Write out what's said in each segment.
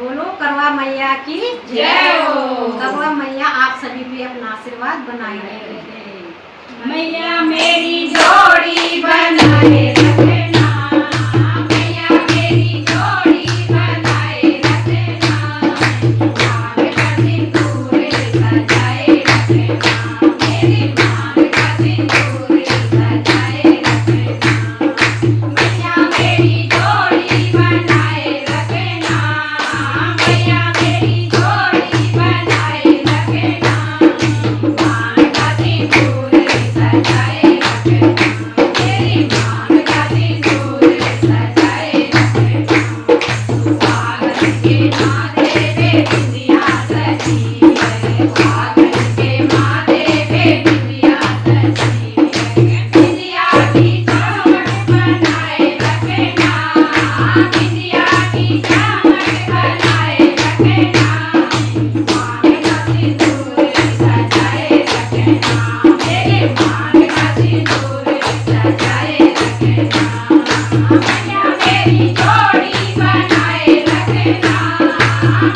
बोलो करवा मैया की जय हो। करवा मैया आप सभी पे अपना आशीर्वाद बनाए रखे। मैया मेरी जोड़ी बनाए रखना, मैया मेरी जोड़ी बनाए रखना, मांग का सिंदूर सजाए रखना, मेरी मांग का सिंदूर सजाए रखना, मैया मेरी जोड़ी बनाए रखना, मैया मेरी जोड़ी बनाए रखना, मांग का सिंदूर सजाए रखना, मेरी मांग का सिंदूर सजाए रखना, सुहागन के माथे पे बिंदिया सजी है, सुहागन के माथे पे बिंदिया सजी है, बिंदिया की चमक बनाए रखना, बिंदिया की चमक बनाए रखना, मांग का सिंदूर सजाए रखना, मेरे मांग का सिंदूर सजाए रखना, मैया मेरी जोड़ी बनाए रखना,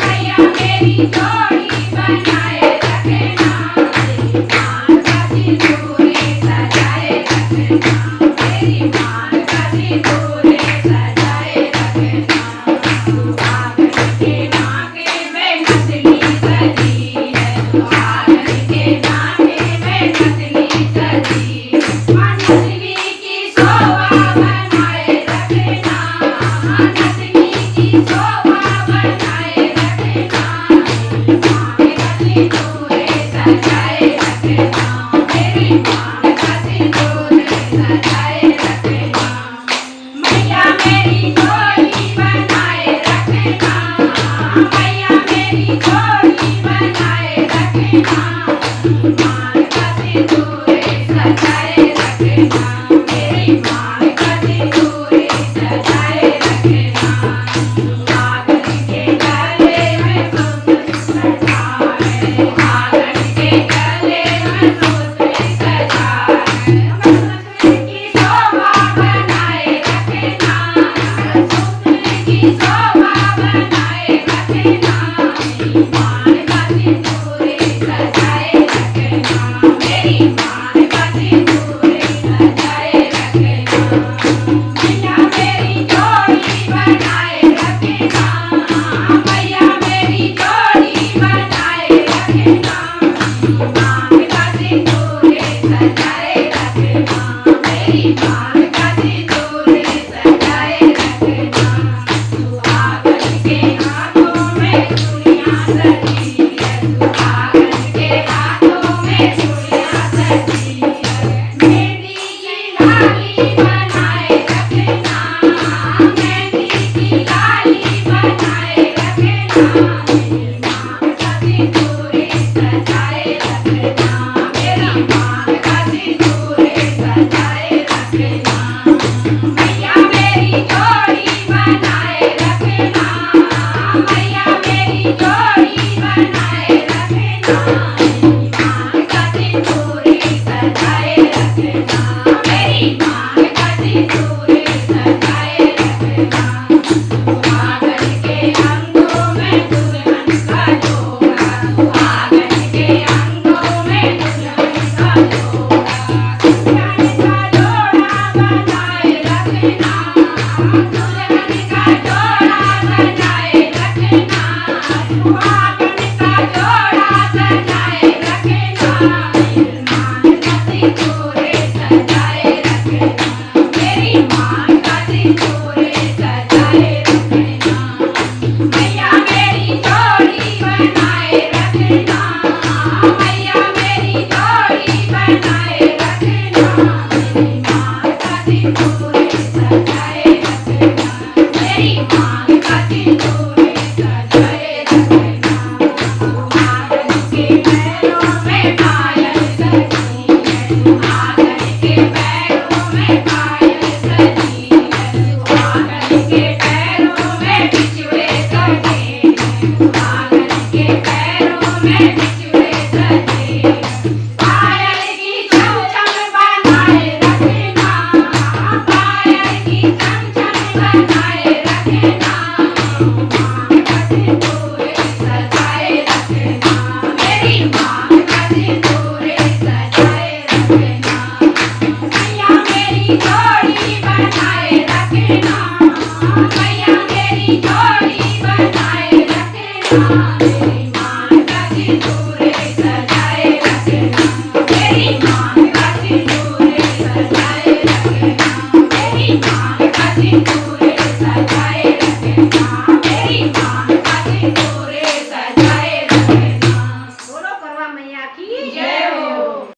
मैया मेरी जोड़ी बनाए रखना, मेरी मांग का सिंदूर सजाए रखना, मेरी मांग का सिंदूर सजाए रखना, सुहागन के नाके में नथनी सजी है, सुहागन के नाके में नथनी सजी है, नथनी की शोभा बनाए रखना, नथनी की शोभा बनाए रखना, मांग का सिंदूर सजाए रखना, मेरी मांग का सिंदूर सजाए रखना, मैया मेरी जोड़ी बनाए रखना, मैया मेरी जोड़ी बनाए रखना, मांग का सिंदूर सजाए रखना, मेरी मांग का सिंदूर सजाए रखना, सुहागन के गले में सूत्र सजा है, सुहागन के गले में सूत्र सजा है, सूत्र की शोभा बनाए रखना, सूत्र की शोभा बनाए रखना, मेरी मांग का सिंदूर सजाए रखना, मेरी मांग का सिंदूर सजाए रखना, मैया मेरी जोड़ी बनाए रखना, मैया मेरी जोड़ी बनाए रखना, मांग का सिंदूर सजाए रखना, मेरी मांग का सिंदूर सजाए रखना, सुहागन के हाथों में चूड़ियां सजी है, सुहागन के हाथों में चूड़ियां सजी है, मेहंदी की लाली बनाए रखना, मेहंदी की लाली बनाए रखना, मेरी मांग का सिंदूर सजाए रखना, मेरी मांग का सिंदूर सजाए रखना, मैया मेरी जोड़ी बनाए रखना, मैया मेरी जोड़ी बनाए रखना, मेरी मांग का सिंदूर सजाए रखना, मेरी मांग का सिंदूर सजाए रखना, सुहागन के अंगों में दुल्हन का जोड़ा, सुहागन के अंगों में दुल्हन का जोड़ा, दुल्हन का जोड़ा बनाए रखना, दुल्हन का जोड़ा बनाए रखना, सुहागन का जोड़ा बनाए रखना, मेरी मांग का सिंदूर सजाए रखना, मेरी मांग का सिंदूर सजाए रखना, मैया मेरी मेरी जोड़ी बनाए